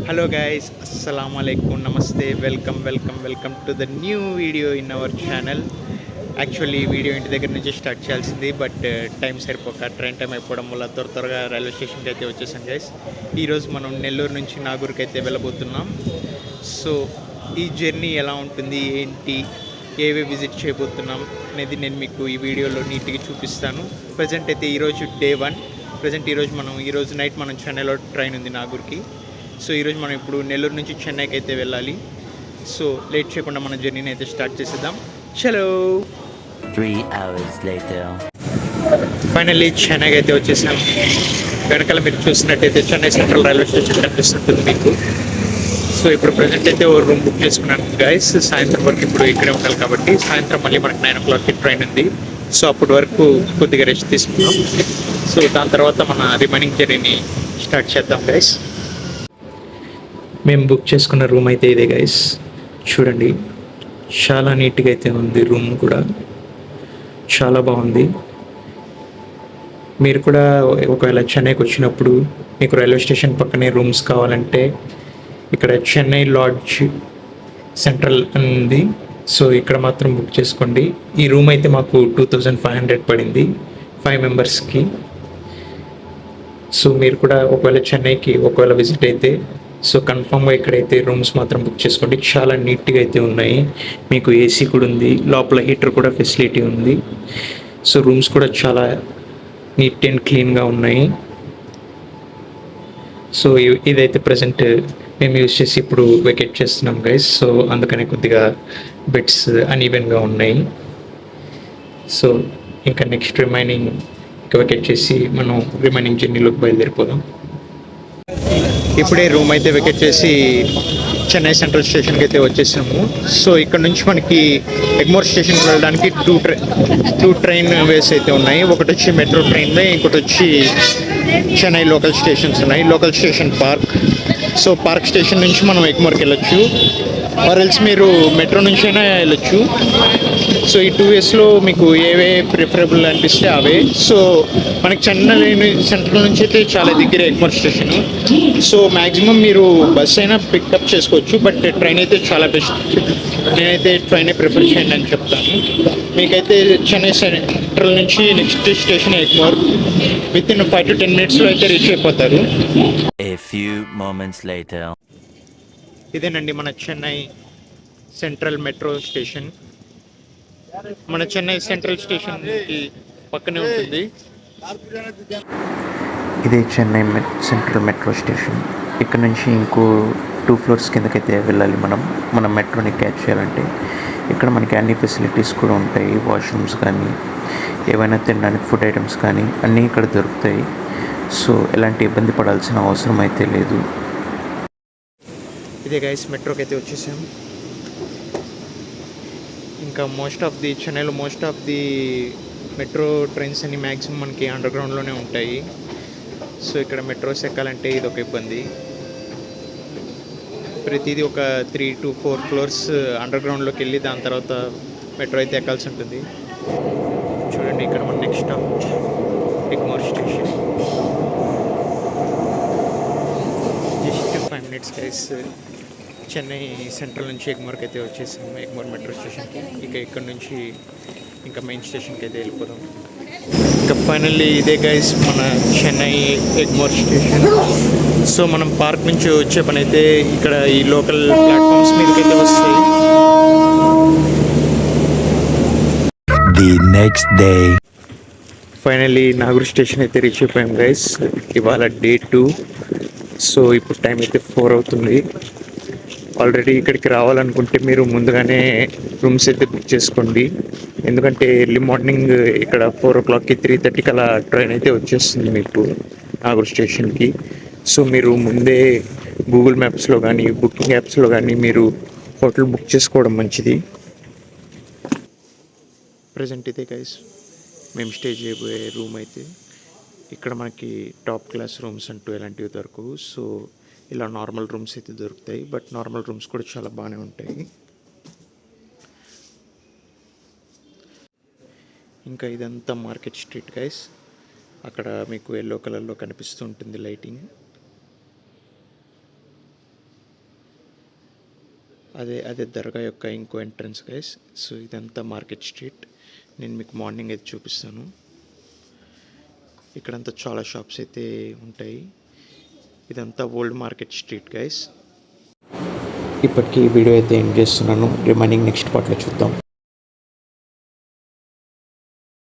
Hello guys, Assalamu alaikum, Namaste, welcome to the new video in our channel. Actually ఈ video ఇంటి దగ్గర నుంచి start చేయాల్సింది, but time సరిపోక ట్రైన్ టైం అయిపోవడం వల్ల త్వరగా రైల్వే స్టేషన్కి అయితే వచ్చేసాం గైస్. ఈరోజు మనం నెల్లూరు నుంచి నాగూర్కి అయితే వెళ్ళబోతున్నాం. సో ఈ జర్నీ ఎలా ఉంటుంది, ఏంటి, ఏవే విజిట్ చేయబోతున్నాం అనేది నేను మీకు ఈ వీడియోలో నీట్గా చూపిస్తాను. ప్రజెంట్ అయితే ఈరోజు డే 1. ప్రజెంట్ ఈరోజు నైట్ మనం చెన్నైలో ట్రైన్ ఉంది నాగూర్కి. సో ఈరోజు మనం ఇప్పుడు నెల్లూరు నుంచి చెన్నైకి అయితే వెళ్ళాలి. సో లేట్ చేయకుండా మన జర్నీని అయితే స్టార్ట్ చేసేద్దాం. చలో. 3 hours later. ఫైనల్లీ చెన్నైకి అయితే వచ్చేసాం. వెనకాల మీరు చూసినట్టయితే చెన్నై సెంట్రల్ రైల్వే స్టేషన్ కనిపిస్తుంటుంది మీకు. సో ఇప్పుడు ప్రజెంట్ అయితే ఓ రూమ్ బుక్ చేసుకున్నాను గైస్. సాయంత్రం వరకు ఇప్పుడు ఇక్కడే ఉండాలి కాబట్టి సాయంత్రం మళ్ళీ మనకు 9 o'clock ట్రైన్ ఉంది. సో అప్పటి వరకు కొద్దిగా రెస్ట్ తీసుకున్నాం. సో దాని తర్వాత మన రిమైనింగ్ జర్నీని స్టార్ట్ చేద్దాం గైస్. మేము బుక్ చేసుకున్న రూమ్ అయితే ఇదే గైస్. చూడండి, చాలా నీట్గా అయితే ఉంది. రూమ్ కూడా చాలా బాగుంది. మీరు కూడా ఒకవేళ చెన్నైకి వచ్చినప్పుడు మీకు రైల్వే స్టేషన్ పక్కనే రూమ్స్ కావాలంటే ఇక్కడ చెన్నై లాడ్జ్ సెంట్రల్ ఉంది. సో ఇక్కడ మాత్రం బుక్ చేసుకోండి. ఈ రూమ్ అయితే మాకు 2500 పడింది 5 మెంబర్స్కి. సో మీరు కూడా ఒకవేళ చెన్నైకి విజిట్ అయితే సో కన్ఫామ్గా ఇక్కడైతే రూమ్స్ మాత్రం బుక్ చేసుకోండి. చాలా నీట్గా అయితే ఉన్నాయి. మీకు ఏసీ కూడా ఉంది, లోపల హీటర్ కూడా ఫెసిలిటీ ఉంది. సో రూమ్స్ కూడా చాలా నీట్ అండ్ క్లీన్గా ఉన్నాయి. సో ఇదైతే ప్రజెంట్ మేము యూజ్ చేసి ఇప్పుడు వెకేట్ చేస్తున్నాం గైస్. సో అందుకనే కొద్దిగా బెడ్స్ అన్ఈవెన్గా ఉన్నాయి. సో ఇంకా నెక్స్ట్ రిమైనింగ్ వెకేట్ చేసి మనం రిమైనింగ్ జర్నీలోకి బయలుదేరిపోదాం. ఇప్పుడే రూమ్ అయితే వెకేట్ చేసి చెన్నై సెంట్రల్ స్టేషన్కి అయితే వచ్చేసాము. సో ఇక్కడ నుంచి మనకి ఎగ్మోర్ స్టేషన్కి వెళ్ళడానికి టూ ట్రైన్ వేస్ అయితే ఉన్నాయి. ఒకటి వచ్చి మెట్రో ట్రైన్ వే, ఇంకోటి వచ్చి చెన్నై లోకల్ స్టేషన్స్ ఉన్నాయి. Local station park. So park station నుంచి మనం ఎగ్మోర్కి వెళ్ళొచ్చు, ఆర్ ఎల్స్ మీరు మెట్రో నుంచి అయినా వెళ్ళొచ్చు. సో ఈ 2 వేస్లో మీకు ఏవే ప్రిఫరబుల్ అనిపిస్తే అవే. సో మనకి చెన్నై సెంట్రల్ నుంచి అయితే చాలా దగ్గర ఎగ్మోర్ స్టేషన్. సో మ్యాక్సిమం మీరు బస్ అయినా పికప్ చేసుకోవచ్చు, బట్ ట్రైన్ అయితే చాలా బెస్ట్. నేనైతే ట్రైనే ప్రిఫర్ చేయండి అని చెప్తాను. మీకైతే చెన్నై సెంట్రల్ నుంచి next station Egmore. With in 5 to 10 minutesలో అయితే రీచ్ అయిపోతారు. A few moments later. ఇదేనండి మన చెన్నై సెంట్రల్ మెట్రో స్టేషన్. మన చెన్నై సెంట్రల్ స్టేషన్కి పక్కనే ఉంటుంది. ఇది చెన్నై సెంట్రల్ మెట్రో స్టేషన్. ఇక్కడ నుంచి ఇంకో 2 floors కిందకైతే వెళ్ళాలి మనం మెట్రోని క్యాచ్ చేయాలంటే. ఇక్కడ మనకి అన్ని ఫెసిలిటీస్ కూడా ఉంటాయి. వాష్రూమ్స్ కానీ, ఏవైనా తినడానికి ఫుడ్ ఐటమ్స్ కానీ అన్నీ ఇక్కడ దొరుకుతాయి. సో ఎలాంటి ఇబ్బంది పడాల్సిన అవసరం అయితే లేదు. ఇదే గైస్, మెట్రోకి అయితే వచ్చేసాం. ఇంకా చెన్నైలో most of the metro trains అన్ని మ్యాక్సిమం మనకి అండర్ గ్రౌండ్లోనే ఉంటాయి. సో ఇక్కడ మెట్రోస్ ఎక్కాలంటే ఇది ఒక ఇబ్బంది. ప్రతిదీ ఒక 3 to 4 floors అండర్ గ్రౌండ్లోకి వెళ్ళి దాని తర్వాత మెట్రో అయితే ఎక్కాల్సి ఉంటుంది. చూడండి, ఇక్కడ మన next stop Egmore station. Just 5 minutes guys. Chennai central నుంచి ఎగ్మోర్కి అయితే వచ్చేసాము, ఎగ్మోర్ మెట్రో స్టేషన్కి. ఇక్కడ నుంచి ఇంకా మెయిన్ స్టేషన్కి అయితే వెళ్ళిపోదాం. ఇంకా ఫైనల్లీ ఇదే గైస్ మన చెన్నై ఎగ్మోర్ స్టేషన్. సో మనం పార్క్ నుంచి వచ్చే పని అయితే ఇక్కడ ఈ లోకల్ ప్లాట్ఫామ్స్ మీదకి అయితే వస్తాయి. The next day. Finally Nagore station అయితే రీచ్ అయిపోయాం గైస్. ఇవాళ డే 2. సో ఇప్పుడు టైం అయితే 4 అవుతుంది. ఆల్రెడీ ఇక్కడికి రావాలనుకుంటే మీరు ముందుగానే రూమ్స్ అయితే బుక్ చేసుకోండి. ఎందుకంటే ఎర్లీ మార్నింగ్ ఇక్కడ 4 o'clockకి 3:30 అలా ట్రైన్ అయితే వచ్చేస్తుంది మీకు నాగూర్ స్టేషన్కి. సో మీరు ముందే గూగుల్ మ్యాప్స్లో కానీ బుకింగ్ యాప్స్లో కానీ మీరు హోటల్ బుక్ చేసుకోవడం మంచిది. ప్రజెంట్ ఇదే గైస్ మేము స్టే చేయబోయే రూమ్ అయితే. ఇక్కడ మనకి టాప్ క్లాస్ రూమ్స్ అంటూ ఎలాంటివి దొరకవు. సో ఇలా నార్మల్ రూమ్స్ అయితే దొరుకుతాయి, బట్ నార్మల్ రూమ్స్ కూడా చాలా బాగానే ఉంటాయి. ఇంకా ఇదంతా మార్కెట్ స్ట్రీట్ గైస్. అక్కడ మీకు ఎల్లో కలర్లో కనిపిస్తూ ఉంటుంది లైటింగ్. అదే దర్గా యొక్క ఇంకో ఎంట్రన్స్ గైస్. సో ఇదంతా మార్కెట్ స్ట్రీట్. నేను మీకు మార్నింగ్ అయితే చూపిస్తాను. ఇక్కడంతా చాలా షాప్స్ అయితే ఉంటాయి. ఇదంతా ఓల్డ్ మార్కెట్ స్ట్రీట్ గైస్. ఇప్పటికీ ఈ వీడియో అయితే ఎండ్ చేస్తున్నాను. రిమైనింగ్ నెక్స్ట్ పార్ట్లో చూద్దాం.